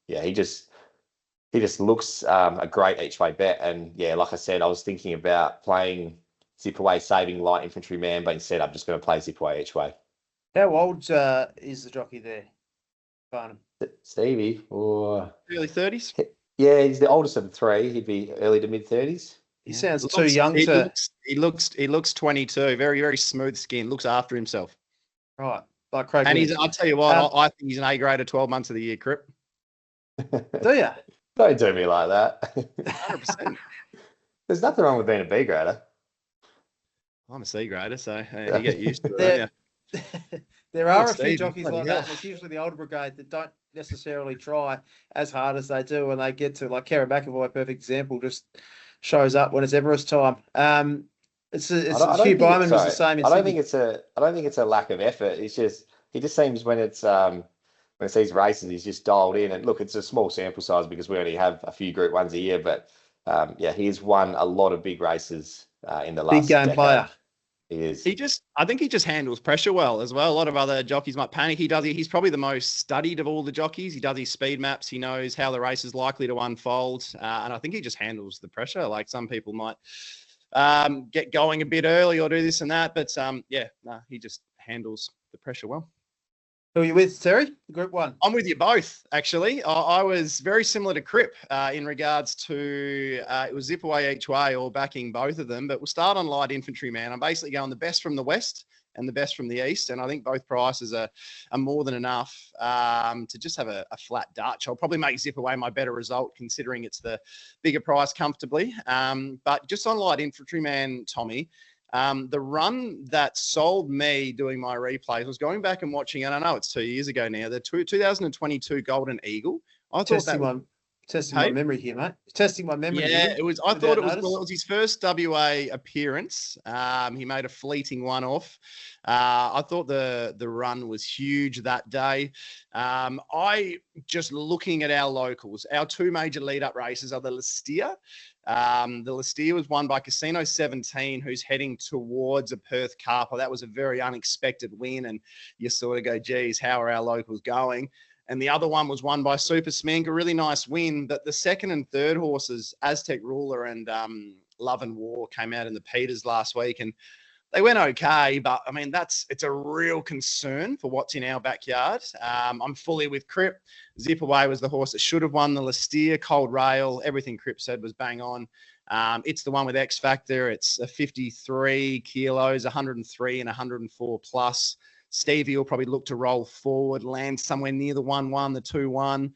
He just looks a great each way bet. And yeah, like I said, I was thinking about playing Zip Away, saving Light Infantry Man, but instead I'm just going to play Zip Away each way. How old is the jockey there, Barnum? Stevie, or early 30s? Yeah, he's the oldest of the three. He'd be early to mid 30s. He sounds too young to. He looks 22. Very, very smooth skin. Looks after himself. Right, like Craig. And I'll tell you what, I think he's an A grader 12 months of the year, Crip. Do you? Don't do me like that. 100%. There's nothing wrong with being a B grader. I'm a C grader, so you get used to it. There are a few jockeys like that. It's usually the older brigade that don't necessarily try as hard as they do when they get to, like Kerry McAvoy, perfect example, just shows up when it's Everest time. Hugh Byman was the same in I don't Sydney. think it's a lack of effort. It's just he just seems when it's these races, he's just dialed in. And look, it's a small sample size because we only have a few Group 1s a year, but he's won a lot of big races in the last big game decade. player. He is. I think he just handles pressure well as well. A lot of other jockeys might panic. He's probably the most studied of all the jockeys. He does his speed maps. He knows how the race is likely to unfold. And I think he just handles the pressure. Like some people might get going a bit early or do this and that. But he just handles the pressure well. Who are you with, Terry? Group 1. I'm with you both, actually. I was very similar to Crip in regards to it was Zip Away each way or backing both of them. But we'll start on Light Infantry Man. I'm basically going the best from the west and the best from the east. And I think both prices are more than enough to just have a flat Dutch. I'll probably make Zip Away my better result considering it's the bigger price comfortably. But just on Light Infantry Man, Tommy, the run that sold me doing my replays was going back and watching, and I know it's 2 years ago now, the 2022 Golden Eagle. I thought testing my memory here, mate. Testing my memory. Yeah, it was. I thought it was his first WA appearance. He made a fleeting one-off. I thought the run was huge that day. I just looking at our locals, our two major lead-up races are the Listia. The Listia was won by Casino 17, who's heading towards a Perth Cup. That was a very unexpected win, and you sort of go, geez, how are our locals going? And the other one was won by Super Smink, a really nice win. But the second and third horses, Aztec Ruler and Love and War, came out in the Peters last week, and they went okay. But I mean, it's a real concern for what's in our backyard. I'm fully with Crip. Zip Away was the horse that should have won the Listia. Cold Rail, everything Crip said was bang on. It's the one with X Factor. It's a 53 kilos, 103 and 104 plus. Stevie will probably look to roll forward, land somewhere near the 1-1, the 2-1.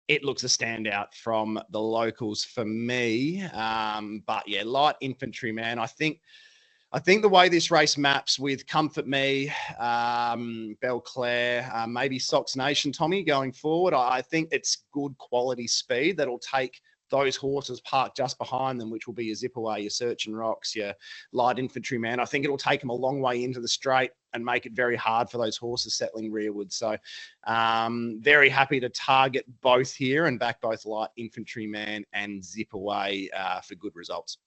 It looks a standout from the locals for me. But yeah, Light Infantry Man. I think the way this race maps with Comfort Me, Belclair, maybe Sox Nation, Tommy, going forward, I think it's good quality speed that'll take those horses parked just behind them, which will be your Zip Away, your Search and Rocks, your Light Infantry Man. I think it'll take them a long way into the straight and make it very hard for those horses settling rearward. So very happy to target both here and back both Light Infantry Man and Zip Away for good results.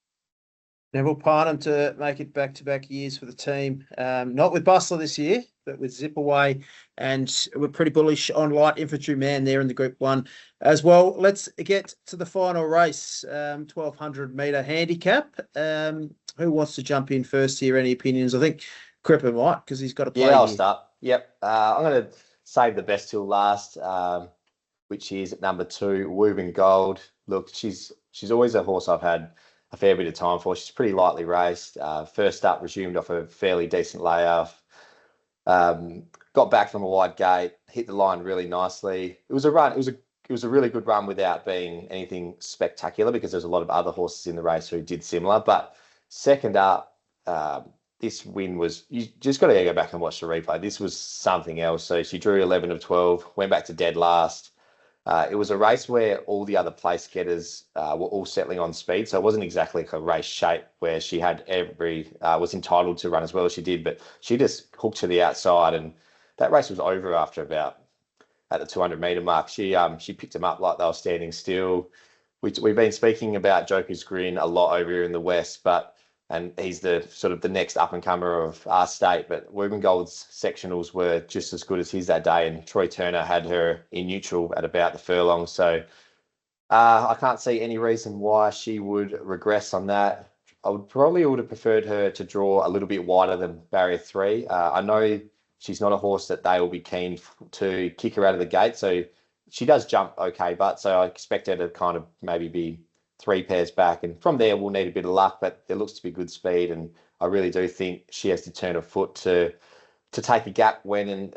Neville Parnham to make it back-to-back years for the team. Not with Bustler this year, but with Zip Away. And we're pretty bullish on Light Infantry Man there in the Group 1 as well. Let's get to the final race, 1,200-metre handicap. Who wants to jump in first here? Any opinions? I think Cripper might, because he's got to play. Yeah, I'll start. Yep. I'm going to save the best till last, which is at number 2, Woven Gold. Look, she's always a horse I've had a fair bit of time for. She's pretty lightly raced. First up, resumed off a fairly decent layoff. Got back from a wide gate, hit the line really nicely. It was a run. It was a really good run without being anything spectacular because there's a lot of other horses in the race who did similar. But second up, this win was, you just got to go back and watch the replay. This was something else. So she drew 11 of 12, went back to dead last. It was a race where all the other place getters were all settling on speed, so it wasn't exactly like a race shape where she had was entitled to run as well as she did, but she just hooked to the outside, and that race was over after about at the 200-meter mark. She picked them up like they were standing still. We've been speaking about Joker's Grin a lot over here in the West, and he's the sort of the next up and comer of our state. But Wobengold's sectionals were just as good as his that day, and Troy Turner had her in neutral at about the furlong. So I can't see any reason why she would regress on that. I would have preferred her to draw a little bit wider than barrier 3. I know she's not a horse that they will be keen to kick her out of the gate, so she does jump okay, but so I expect her to kind of maybe be 3 pairs back, and from there we'll need a bit of luck, but there looks to be good speed, and I really do think she has to turn her foot to take a gap when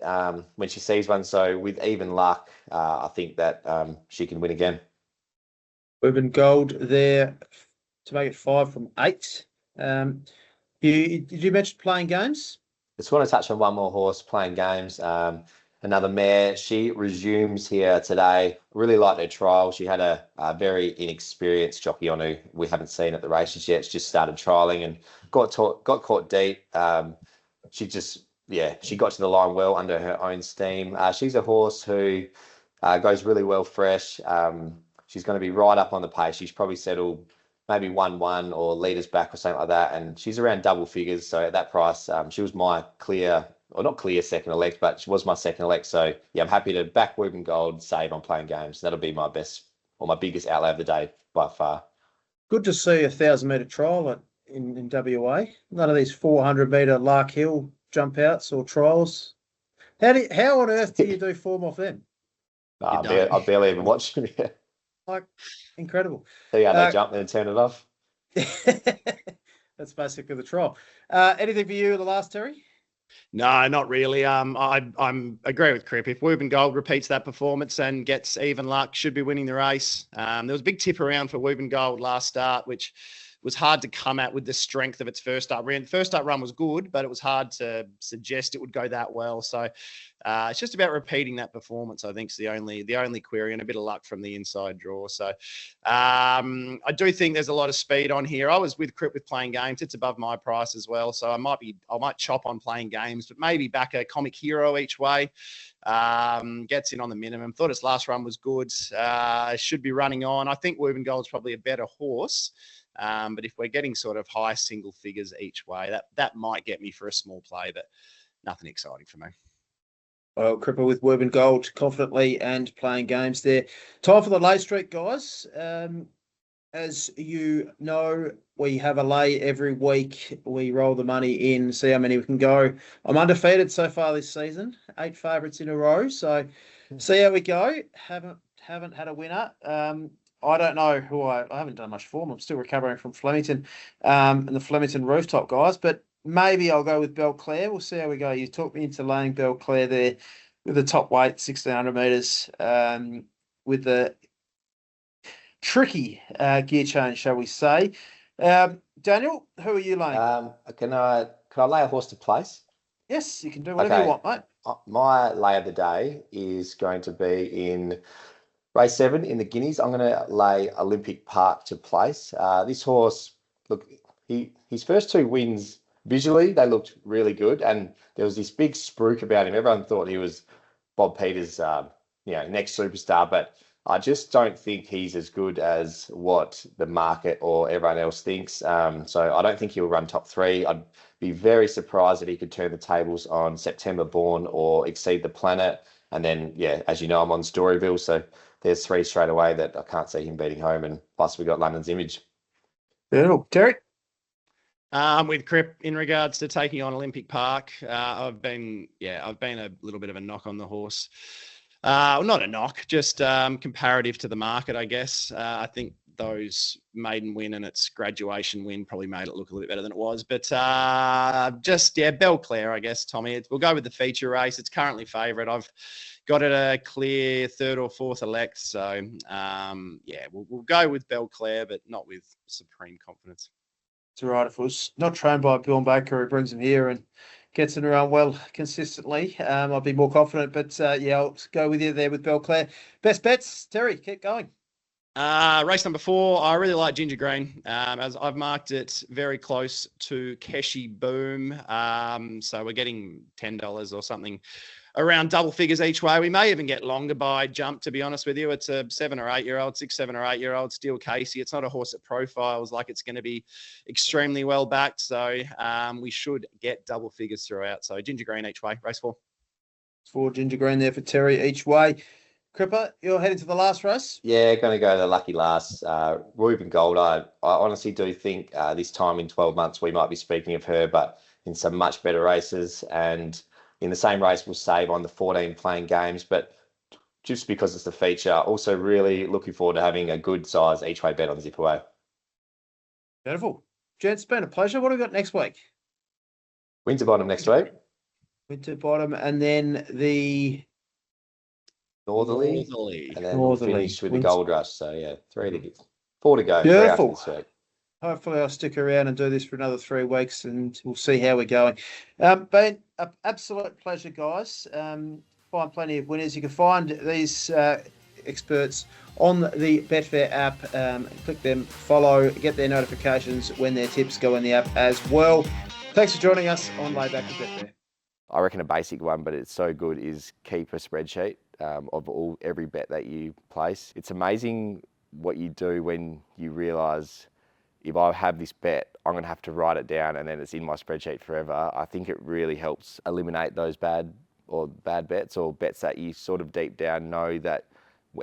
she sees one. So with even luck, I think that she can win again. Wobengold there to make it 5 from 8. Did you mention playing games? Just want to touch on one more horse playing games. Another mare. She resumes here today. Really liked her trial. She had a very inexperienced jockey on who we haven't seen at the races yet. She just started trialing and got caught deep. She got to the line well under her own steam. She's a horse who goes really well fresh. She's going to be right up on the pace. She's probably settled maybe 1-1 or leaders back or something like that. And she's around double figures. So at that price, she was my not clear second elect, but she was my second elect. So yeah, I'm happy to back Wobengold, save on playing games. That'll be my best or my biggest outlay of the day by far. Good to see a 1,000-meter trial in WA. None of these 400-meter Lark Hill jump outs or trials. How on earth do you do form off them? I barely even watch them. Like, incredible. See how they jump and turn it off. That's basically the trial. Anything for you in the last, Terry? No, not really. I'm agree with Cripps. If Wobengold repeats that performance and gets even luck, should be winning the race. There was a big tip around for Wobengold last start, which was hard to come at with the strength of its first start run. First start run was good, but it was hard to suggest it would go that well. So it's just about repeating that performance, I think, is the only query, and a bit of luck from the inside draw. So I do think there's a lot of speed on here. I was with Cripps with playing games. It's above my price as well. So I might chop on playing games, but maybe back a Comic Hero each way. Gets in on the minimum. Thought its last run was good. Should be running on. I think Wobengold's probably a better horse. But if we're getting sort of high single figures each way, that might get me for a small play, but nothing exciting for me. Well, Cripps with Wobengold confidently and playing games there. Time for the lay street, guys. As you know, we have a lay every week. We roll the money in, see how many we can go. I'm undefeated so far this season, 8 favourites in a row. So see how we go. Haven't had a winner. I don't know who I haven't done much form. I'm still recovering from Flemington and the Flemington rooftop guys, but maybe I'll go with Belclair. We'll see how we go. You talked me into laying Belclair there with the top weight, 1,600 metres, with the tricky gear change, shall we say. Daniel, who are you laying? Can I lay a horse to place? Yes, you can do whatever you want, mate. My lay of the day is going to be in race 7 in the Guineas. I'm going to lay Olympic Park to place. This horse, look, his first 2 wins, visually, they looked really good. And there was this big spruik about him. Everyone thought he was Bob Peters' next superstar. But I just don't think he's as good as what the market or everyone else thinks. So I don't think he'll run top 3. I'd be very surprised that he could turn the tables on September Born or Exceed the Planet. And then, as you know, I'm on Storyville. So there's 3 straight away that I can't see him beating home, and plus we got London's Image. Beautiful. Terry? I'm with Cripps in regards to taking on Olympic Park. I've been a little bit of a knock on the horse. Not a knock, just comparative to the market, I guess. I think those maiden win and its graduation win probably made it look a little bit better than it was. But Belclair, I guess, Tommy. We'll go with the feature race. It's currently favourite. I've got it a clear 3rd or 4th elect. So, we'll go with Belclair, but not with supreme confidence. It's all right. If it was not trained by Bill Baker, who brings him here and gets it around well consistently, I'd be more confident. But yeah, I'll go with you there with Belclair. Best bets, Terry, keep going. Race number 4, I really like Ginger Green, as I've marked it very close to Keshi Boom. So we're getting $10 or something around double figures each way. We may even get longer by jump, to be honest with you. It's a 7 or 8 year old, 6, 7 or 8 year old, Steel Casey. It's not a horse that profiles like it's going to be extremely well backed. So we should get double figures throughout. So Ginger Green each way, race 4. 4 Ginger Green there for Terry each way. Cripper, you're heading to the last race? Yeah, going to go the lucky last. Reuben Gold, I honestly do think this time in 12 months we might be speaking of her, but in some much better races. And in the same race, we'll save on the 14 playing games. But just because it's the feature, also really looking forward to having a good size each way bet on Zip Away. Beautiful. Gents, it's been a pleasure. What have we got next week? Winterbottom next week. Winterbottom, and then the Northerly. And then we'll finish with the Gold Rush. So yeah, 4 to go. Beautiful. 3 after this week. Hopefully I'll stick around and do this for another 3 weeks and we'll see how we're going. Been an absolute pleasure, guys. Find plenty of winners. You can find these experts on the Betfair app. Click them, follow, get their notifications when their tips go in the app as well. Thanks for joining us on Layback with Betfair. I reckon a basic one, but it's so good, is keep a spreadsheet of every bet that you place. It's amazing what you do when you realise, if I have this bet, I'm going to have to write it down and then it's in my spreadsheet forever. I think it really helps eliminate those bad bets, or bets that you sort of deep down know that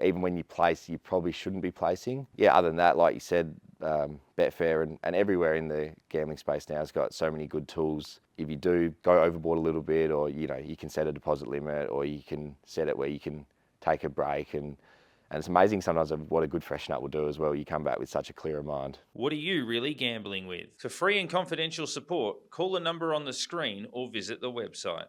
even when you place, you probably shouldn't be placing. Yeah, other than that, like you said, Betfair and everywhere in the gambling space now has got so many good tools. If you do go overboard a little bit, or you can set a deposit limit, or you can set it where you can take a break, and it's amazing sometimes of what a good freshen up will do as well. You come back with such a clearer mind. What are you really gambling with? For free and confidential support, call the number on the screen or visit the website.